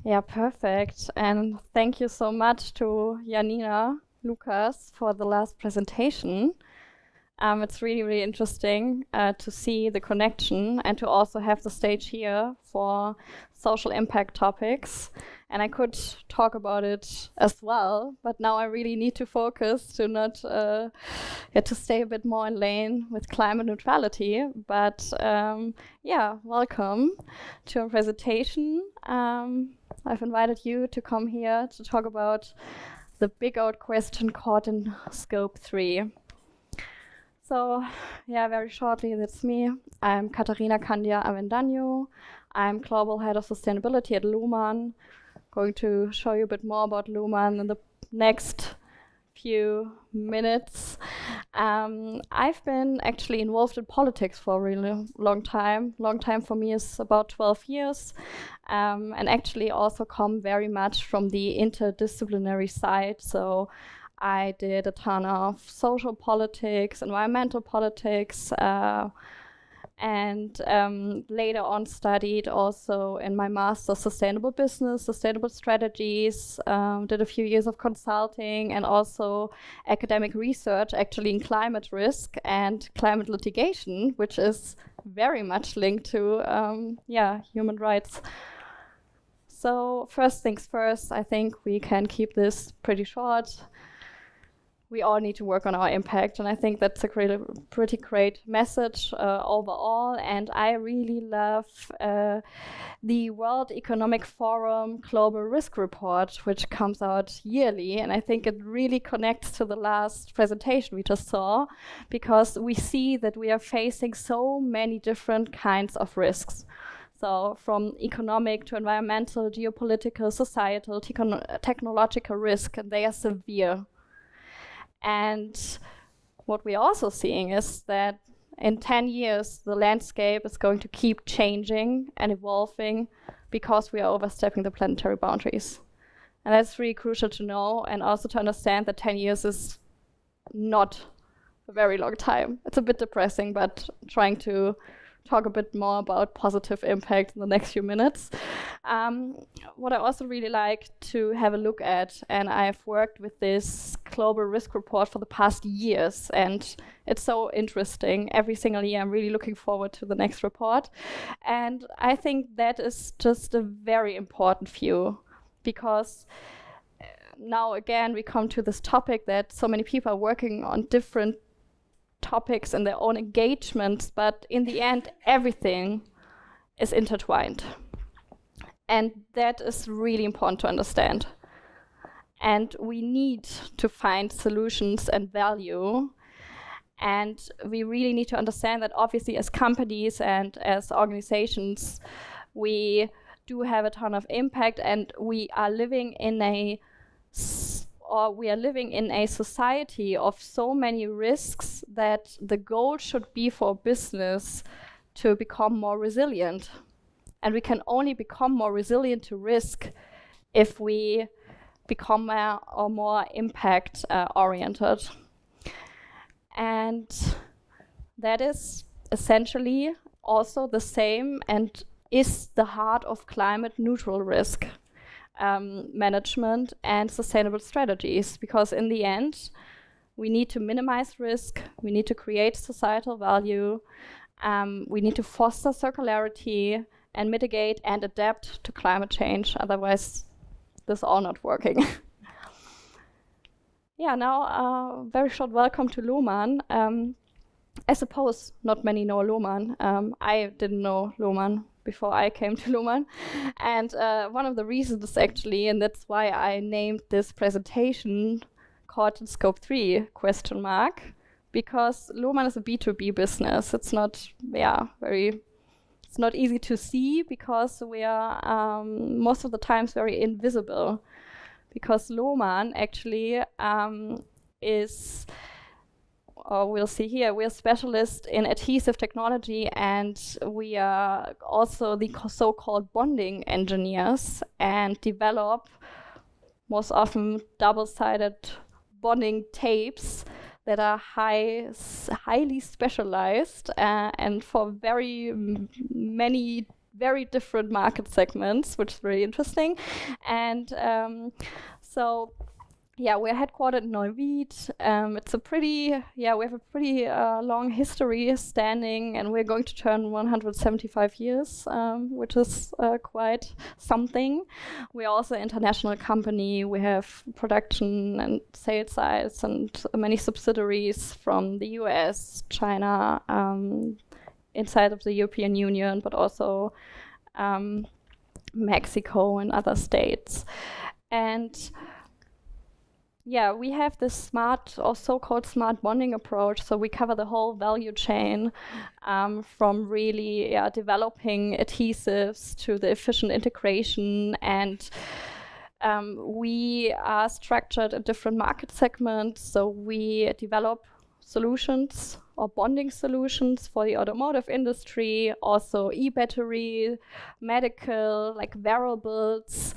Yeah, perfect. And thank you so much to Janina, Lukas, for the last presentation. It's really, really interesting to see the connection and to also have the stage here for social impact topics. And I could talk about it as well, but now I really need to focus to not to stay a bit more in lane with climate neutrality. But yeah, welcome to our presentation. I've invited you to come here to talk about the big old question caught in Scope 3. So, yeah, very shortly, that's me. I'm Katharina Avendano. I'm Global Head of Sustainability at Lohmann. Going to show you a bit more about Lohmann in the next few minutes. I've been actually involved in politics for a really long time. Long time for me is about 12 years. And actually also come very much from the interdisciplinary side. So I did a ton of social politics, environmental politics, and later on studied also in my master's sustainable business, sustainable strategies, did a few years of consulting and also academic research actually in climate risk and climate litigation, which is very much linked to human rights. So first things first, I think we can keep this pretty short. We all need to work on our impact, and I think that's a pretty great message overall. And I really love the World Economic Forum Global Risk Report, which comes out yearly, and I think it really connects to the last presentation we just saw, because we see that we are facing so many different kinds of risks. So from economic to environmental, geopolitical, societal, technological risk, and they are severe. And what we're also seeing is that in 10 years, the landscape is going to keep changing and evolving because we are overstepping the planetary boundaries. And that's really crucial to know, and also to understand that 10 years is not a very long time. It's a bit depressing, but trying to talk a bit more about positive impact in the next few minutes. What I also really like to have a look at, and I've worked with this global risk report for the past years, and it's so interesting. Every single year I'm really looking forward to the next report. And I think that is just a very important view, because now again we come to this topic that so many people are working on different topics and their own engagements, but in the end, everything is intertwined. And that is really important to understand. And we need to find solutions and value. And we really need to understand that obviously as companies and as organizations, we do have a ton of impact, and we are living in a society of so many risks that the goal should be for business to become more resilient. And we can only become more resilient to risk if we become more impact oriented. And that is essentially also the same and is the heart of climate neutral risk management and sustainable strategies, because in the end, we need to minimize risk, we need to create societal value, we need to foster circularity and mitigate and adapt to climate change. Otherwise, this is all not working. Yeah, now very short welcome to Lohmann. I suppose not many know Lohmann. I didn't know Lohmann before I came to Lohmann. And one of the reasons actually, and that's why I named this presentation caught in Scope 3 ? Because Lohmann is a B2B business. It's not, it's not easy to see, because we are most of the times very invisible. Because Lohmann actually is, or we'll see here, we're specialists in adhesive technology, and we are also the so-called bonding engineers and develop most often double-sided bonding tapes that are highly specialized and for very many very different market segments, which is really interesting. And so yeah, we're headquartered in Neuwied. It's a pretty, we have a pretty long history standing, and we're going to turn 175 years, which is quite something. We're also an international company. We have production and sales sites and many subsidiaries from the US, China, inside of the European Union, but also Mexico and other states. And yeah, we have this smart or so-called smart bonding approach. So we cover the whole value chain from really developing adhesives to the efficient integration. And we are structured in different market segments. So we develop solutions or bonding solutions for the automotive industry, also e-battery, medical, like wearables,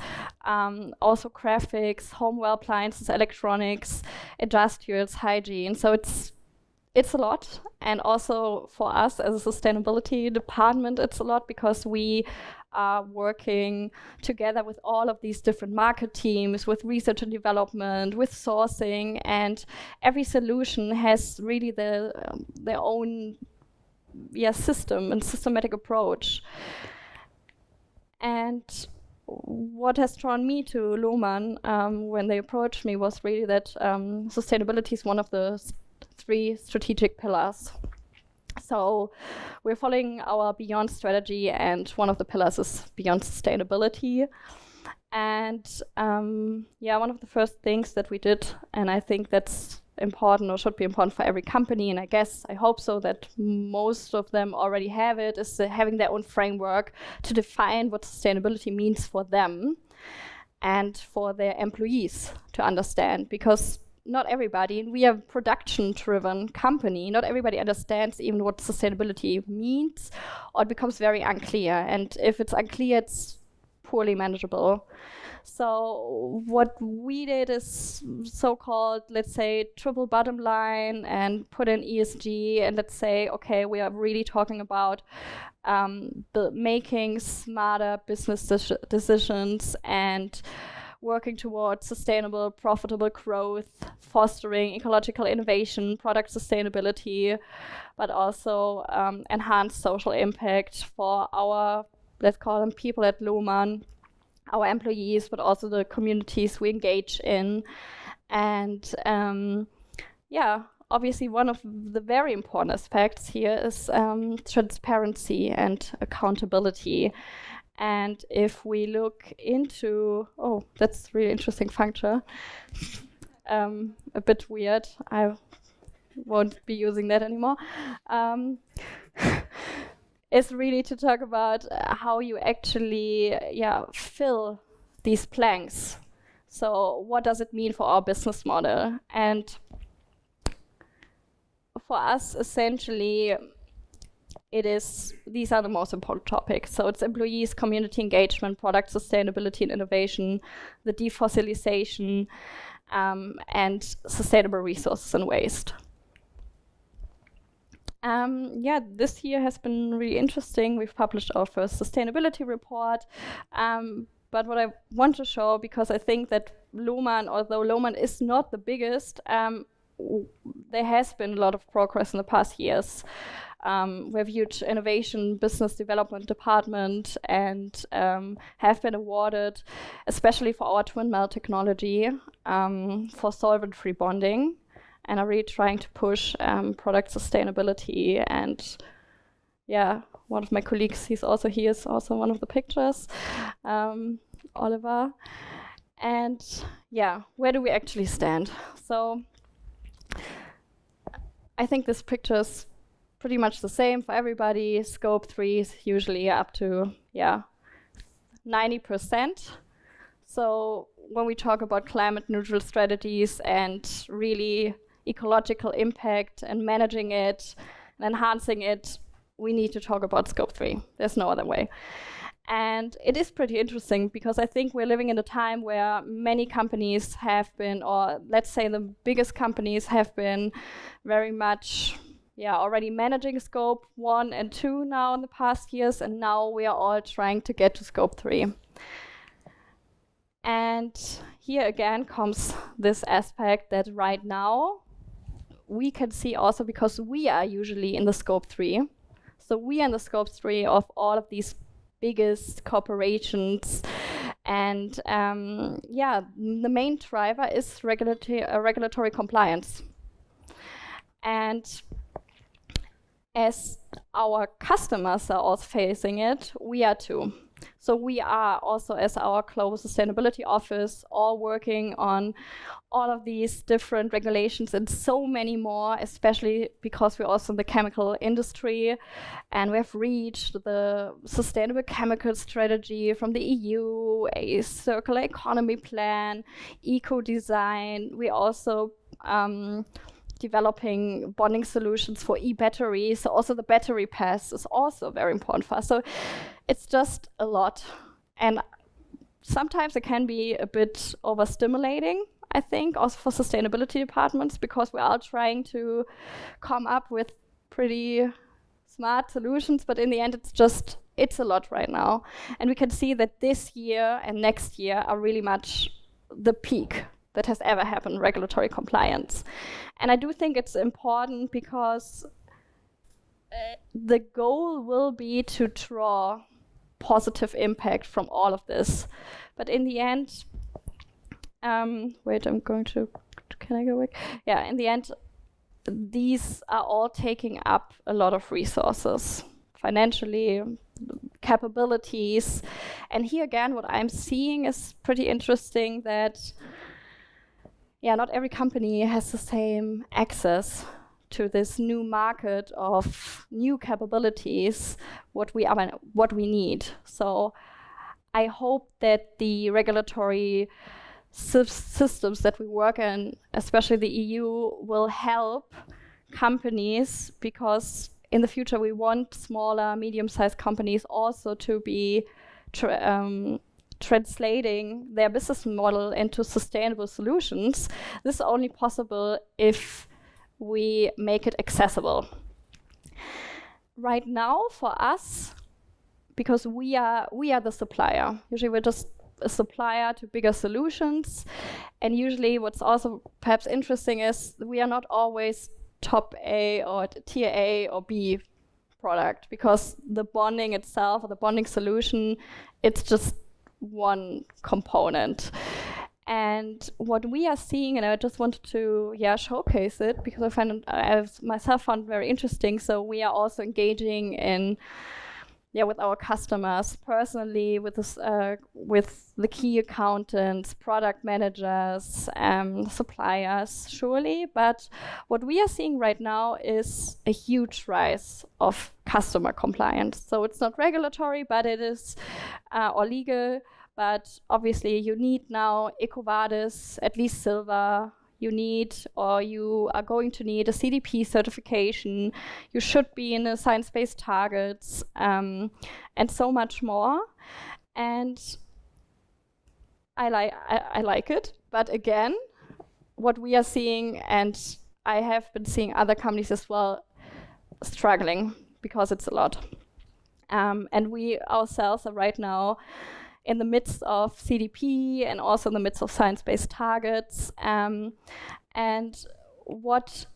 also graphics, homeware appliances, electronics, industrials, hygiene. So it's a lot. And also for us as a sustainability department, it's a lot because we are working together with all of these different market teams, with research and development, with sourcing, and every solution has really their own system and systematic approach. And what has drawn me to Lohmann when they approached me was really that sustainability is one of the 3 strategic pillars. So we're following our Beyond strategy, and one of the pillars is Beyond sustainability. And one of the first things that we did, and I think that's important or should be important for every company, and I hope so, that most of them already have it, is having their own framework to define what sustainability means for them and for their employees to understand. Because not everybody, and we are a production-driven company, not everybody understands even what sustainability means, or it becomes very unclear. And if it's unclear, it's poorly manageable. So what we did is so-called, let's say, triple bottom line, and put in ESG, and let's say, okay, we are really talking about making smarter business decisions and working towards sustainable, profitable growth, fostering ecological innovation, product sustainability, but also enhanced social impact for our, let's call them people at Lohmann, our employees, but also the communities we engage in. And obviously one of the very important aspects here is transparency and accountability. And if we look into, that's a really interesting function, a bit weird, I won't be using that anymore, is really to talk about how you actually fill these blanks. So what does it mean for our business model? And for us, essentially, these are the most important topics. So it's employees, community engagement, product sustainability and innovation, the defossilization, and sustainable resources and waste. This year has been really interesting. We've published our first sustainability report. But what I want to show, because I think that Lohmann, although Lohmann is not the biggest, there has been a lot of progress in the past years. We have huge innovation, business development department, and have been awarded, especially for our twin melt technology, for solvent-free bonding, and are really trying to push product sustainability. And one of my colleagues, he's also here, is also one of the pictures, Oliver. And where do we actually stand? So I think this picture is pretty much the same for everybody. Scope 3 is usually up to 90%. So when we talk about climate neutral strategies and really ecological impact and managing it and enhancing it, we need to talk about Scope 3. There's no other way. And it is pretty interesting because I think we're living in a time where many companies have been, or let's say the biggest companies have been very much already managing scope 1 and 2 now in the past years, and now we are all trying to get to scope 3. And here again comes this aspect that right now we can see also, because we are usually in the scope 3. So we are in the scope 3 of all of these biggest corporations. And the main driver is regulatory compliance. And as our customers are also facing it, we are too. So we are also, as our global sustainability office, all working on all of these different regulations and so many more, especially because we're also in the chemical industry, and we have reached the sustainable chemical strategy from the EU, a circular economy plan, eco-design. We also developing bonding solutions for e-batteries. So also the battery pass is also very important for us. So it's just a lot. And sometimes it can be a bit overstimulating, I think, also for sustainability departments, because we're all trying to come up with pretty smart solutions, but in the end it's a lot right now. And we can see that this year and next year are really much the peak that has ever happened in regulatory compliance. And I do think it's important because the goal will be to draw positive impact from all of this. But in the end, can I go back? Yeah, in the end, these are all taking up a lot of resources, financially, capabilities. And here again, what I'm seeing is pretty interesting that not every company has the same access to this new market of new capabilities, what we need. So I hope that the regulatory systems that we work in, especially the EU, will help companies, because in the future we want smaller, medium-sized companies also to be translating their business model into sustainable solutions. This is only possible if we make it accessible. Right now, for us, because we are the supplier. Usually we're just a supplier to bigger solutions. And usually what's also perhaps interesting is we are not always top A or tier A or B product, because the bonding itself, or the bonding solution, it's just one component. And what we are seeing, and I just wanted to showcase it because I myself found it very interesting. So we are also engaging in with our customers personally, with this, with the key accountants, product managers, suppliers, surely. But what we are seeing right now is a huge rise of customer compliance. So it's not regulatory, but it is or legal. But obviously, you need now EcoVadis, at least silver. You need, or you are going to need, a CDP certification. You should be in the science-based targets, and so much more. And I like it. But again, what we are seeing, and I have been seeing other companies as well, struggling because it's a lot. And we ourselves are right now in the midst of CDP and also in the midst of science-based targets. And what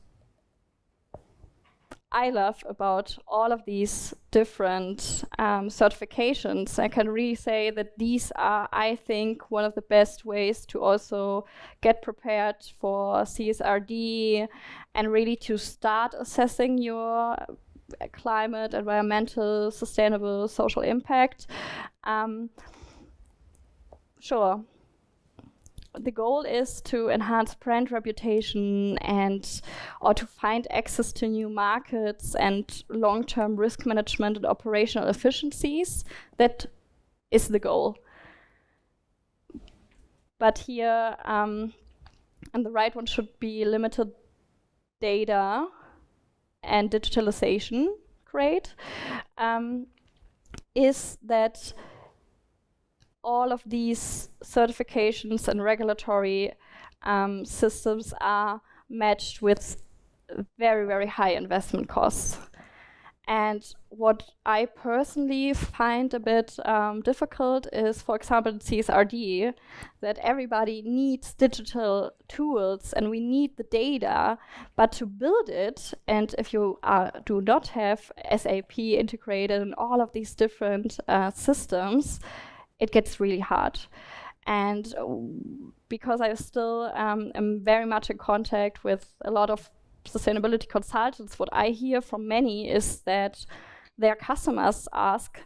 I love about all of these different certifications, I can really say that these are, I think, one of the best ways to also get prepared for CSRD and really to start assessing your climate, environmental, sustainable, social impact. Sure. The goal is to enhance brand reputation or to find access to new markets and long-term risk management and operational efficiencies. That is the goal. But here, and the right one should be limited data and digitalization. Great. Is that all of these certifications and regulatory systems are matched with very, very high investment costs. And what I personally find a bit difficult is, for example, in CSRD, that everybody needs digital tools and we need the data, but to build it, and if you do not have SAP integrated in all of these different systems, it gets really hard. And because I still am very much in contact with a lot of sustainability consultants, what I hear from many is that their customers ask,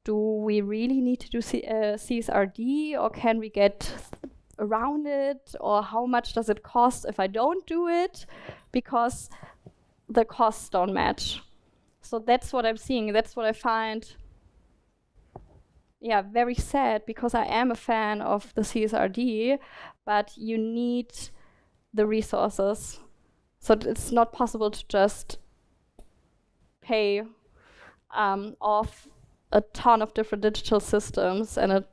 do we really need to do CSRD, or can we get around it, or how much does it cost if I don't do it, because the costs don't match. So that's what I'm seeing. That's what I find very sad, because I am a fan of the CSRD, but you need the resources. So it's not possible to just pay off a ton of different digital systems and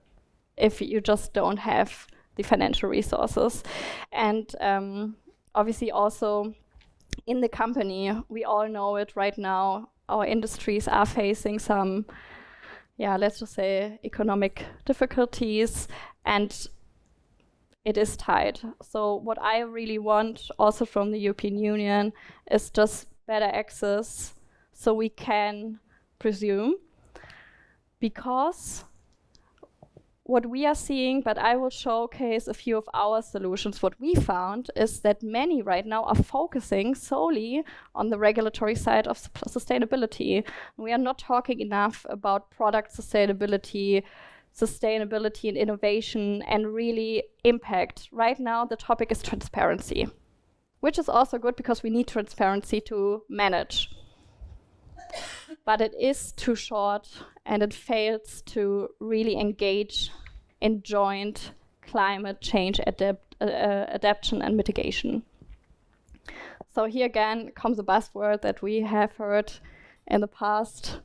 if you just don't have the financial resources. And obviously also in the company, we all know it right now, our industries are facing some, let's just say, economic difficulties, and it is tight. So what I really want also from the European Union is just better access so we can presume. Because what we are seeing, but I will showcase a few of our solutions, what we found is that many right now are focusing solely on the regulatory side of sustainability. We are not talking enough about product sustainability and innovation and really impact. Right now, the topic is transparency, which is also good because we need transparency to manage. But it is too short and it fails to really engage in joint climate change adaptation and mitigation. So here again comes a buzzword that we have heard in the past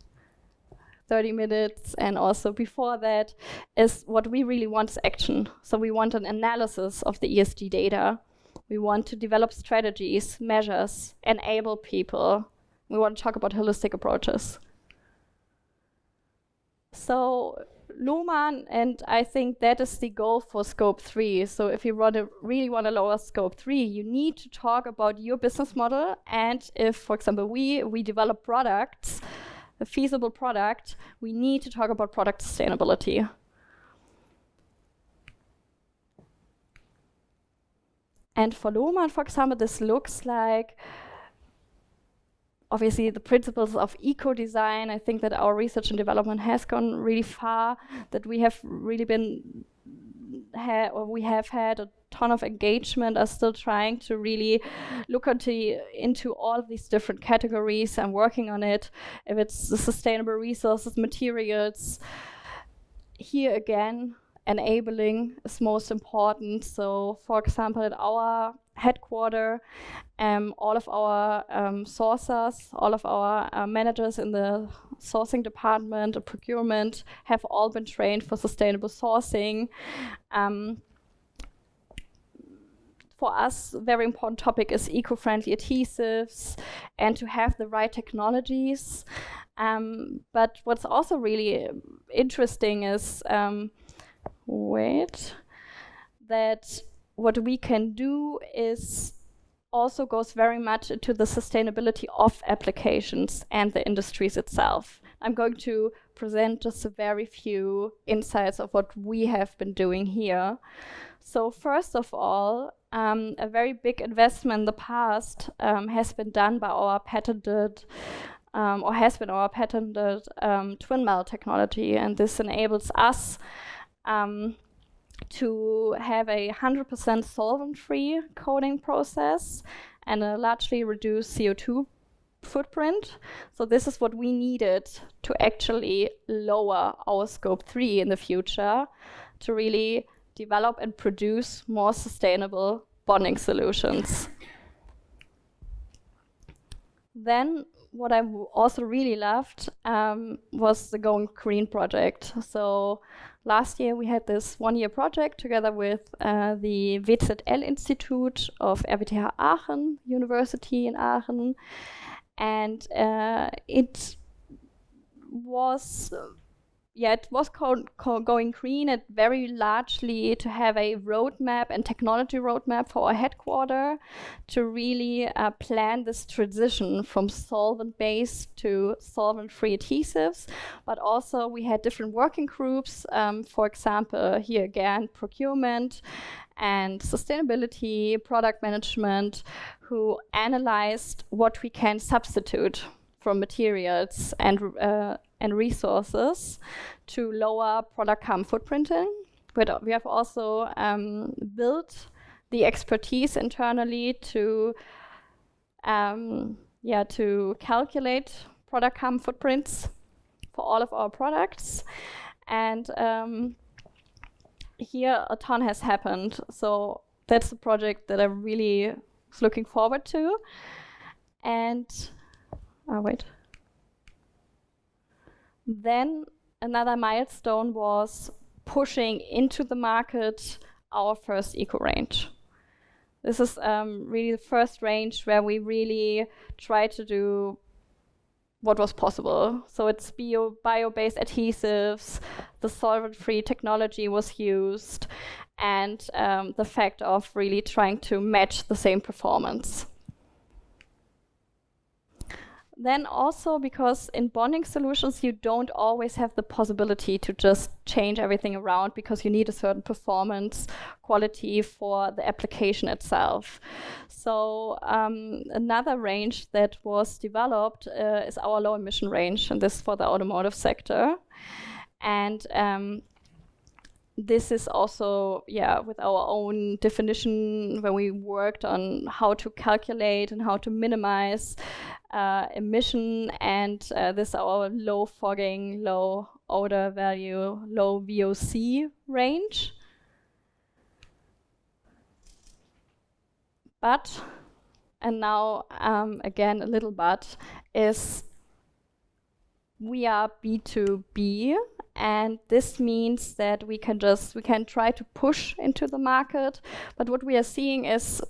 30 minutes and also before that, is what we really want is action. So we want an analysis of the ESG data. We want to develop strategies, measures, enable people. We want to talk about holistic approaches. So Lohmann, and I think that is the goal for Scope 3. So if you really want to lower Scope 3, you need to talk about your business model. And if, for example, we develop products, a feasible product, we need to talk about product sustainability. And for Lohmann, for example, this looks like obviously the principles of eco-design. I think that our research and development has gone really far, that we have really we have had a ton of engagement, are still trying to really look into all of these different categories and working on it. If it's the sustainable resources, materials, here again, enabling is most important. So for example, at our headquarter, all of our sourcers, all of our managers in the sourcing department and procurement have all been trained for sustainable sourcing. For us, a very important topic is eco-friendly adhesives and to have the right technologies. But what's also really interesting is, that what we can do is also goes very much into the sustainability of applications and the industries itself. I'm going to present just a very few insights of what we have been doing here. So first of all, a very big investment in the past has been done by our patented twin melt technology, and this enables us to have a 100% solvent-free coating process and a largely reduced CO2 footprint. So this is what we needed to actually lower our Scope 3 in the future, to really develop and produce more sustainable bonding solutions. Then what I also really loved was the Going Green project. So last year we had this 1-year project together with the WCBL Institute of RWTH Aachen University in Aachen, and it was going green, and very largely to have a roadmap and technology roadmap for our headquarter to really plan this transition from solvent-based to solvent-free adhesives. But also we had different working groups, for example, here again, procurement and sustainability, product management, who analyzed what we can substitute from materials and resources to lower product carbon footprinting. But we have also built the expertise internally to calculate product carbon footprints for all of our products. And here a ton has happened. So that's the project that I really was looking forward to. And then another milestone was pushing into the market our first eco range. This is really the first range where we really try to do what was possible. So it's bio-based adhesives, the solvent-free technology was used, and the fact of really trying to match the same performance. Then also, because in bonding solutions, you don't always have the possibility to just change everything around, because you need a certain performance quality for the application itself. So another range that was developed is our low emission range, and this is for the automotive sector. And this is also, with our own definition, when we worked on how to calculate and how to minimize emission, and this is our low fogging, low odor value, low VOC range. But, and now again a little but, is we are B2B, and this means that we can try to push into the market, but what we are seeing is,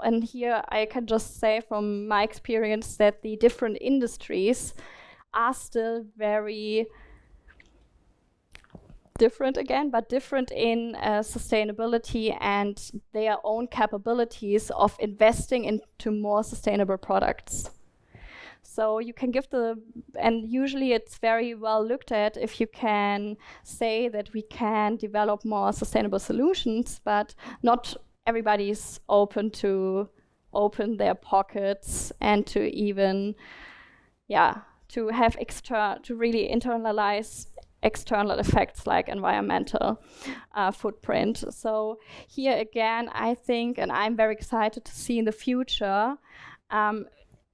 and here I can just say from my experience, that the different industries are still very different again, but different in sustainability and their own capabilities of investing into more sustainable products. So you can give and usually it's very well looked at if you can say that we can develop more sustainable solutions, but not everybody's open to open their pockets and to even, to have to really internalize external effects like environmental footprint. So here again, I think, and I'm very excited to see in the future,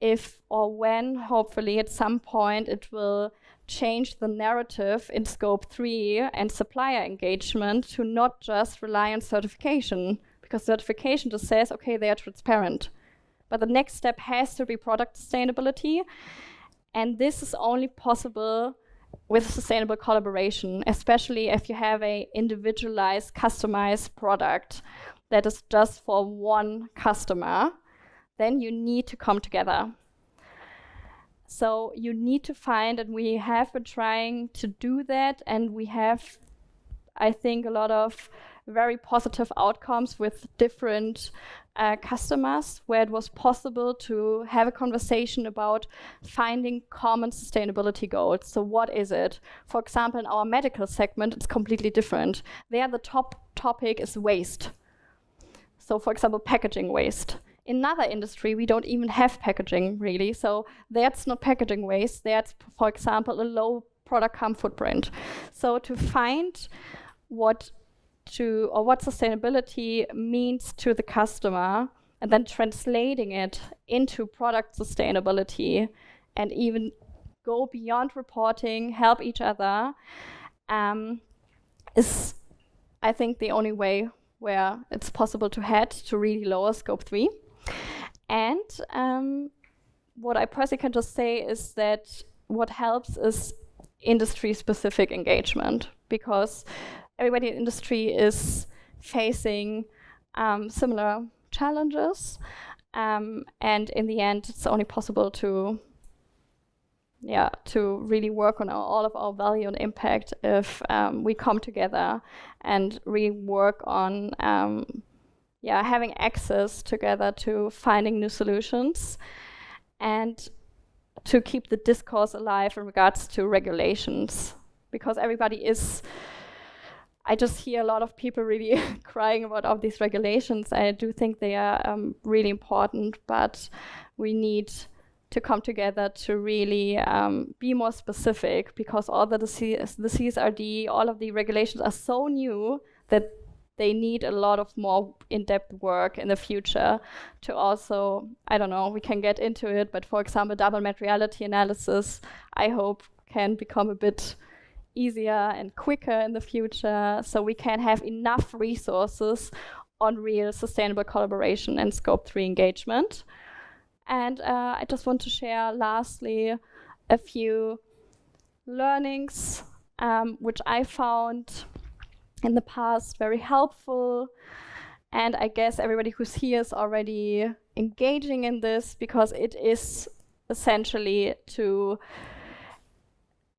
if or when, hopefully at some point, it will change the narrative in scope 3 and supplier engagement to not just rely on certification, because certification just says, okay, they are transparent. But the next step has to be product sustainability, and this is only possible with sustainable collaboration, especially if you have a individualized, customized product that is just for one customer. Then you need to come together. So you need to find, and we have been trying to do that, and we have, I think, a lot of very positive outcomes with different customers where it was possible to have a conversation about finding common sustainability goals. So what is it? For example, in our medical segment, it's completely different. There, the top topic is waste. So for example, packaging waste. In another industry, we don't even have packaging, really. So that's not packaging waste. That's, for example, a low product carbon footprint. So to find what sustainability means to the customer, and then translating it into product sustainability, and even go beyond reporting, help each other, is, I think, the only way where it's possible to head to really lower scope 3. And what I personally can just say is that what helps is industry-specific engagement, because everybody in industry is facing similar challenges, and in the end, it's only possible to really work on all of our value and impact if we come together and really work on having access together to finding new solutions and to keep the discourse alive in regards to regulations. Because I just hear a lot of people really crying about all these regulations. I do think they are really important, but we need to come together to really be more specific, because all the CSRD, all of the regulations are so new that they need a lot of more in-depth work in the future to also, I don't know, we can get into it, but for example, double materiality analysis, I hope can become a bit easier and quicker in the future, so we can have enough resources on real sustainable collaboration and Scope 3 engagement. And I just want to share, lastly, a few learnings which I found in the past very helpful. And I guess everybody who's here is already engaging in this, because it is essentially to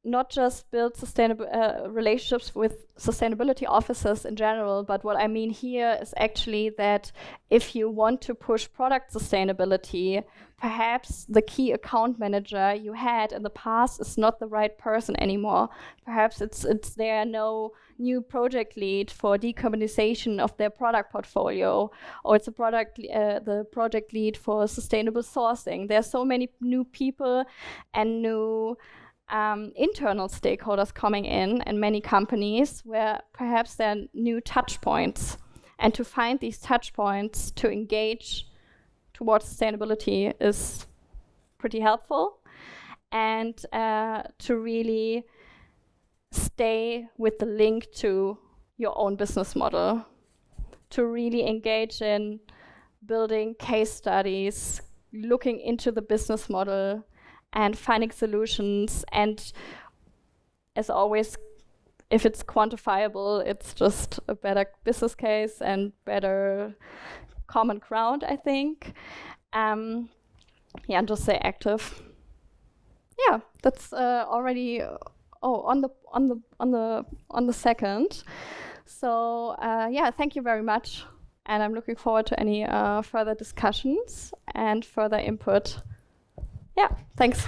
not just build sustainable relationships with sustainability officers in general, but what I mean here is actually that if you want to push product sustainability, perhaps the key account manager you had in the past is not the right person anymore. Perhaps there no new project lead for decarbonization of their product portfolio, or it's the project lead for sustainable sourcing. There are so many new people and new internal stakeholders coming in many companies, where perhaps there are new touch points. And to find these touch points to engage towards sustainability is pretty helpful. And to really stay with the link to your own business model, to really engage in building case studies, looking into the business model, and finding solutions. And as always, if it's quantifiable, it's just a better business case and better common ground, I think. And just stay active. Yeah, that's already on the second. So thank you very much, and I'm looking forward to any further discussions and further input. Yeah, thanks.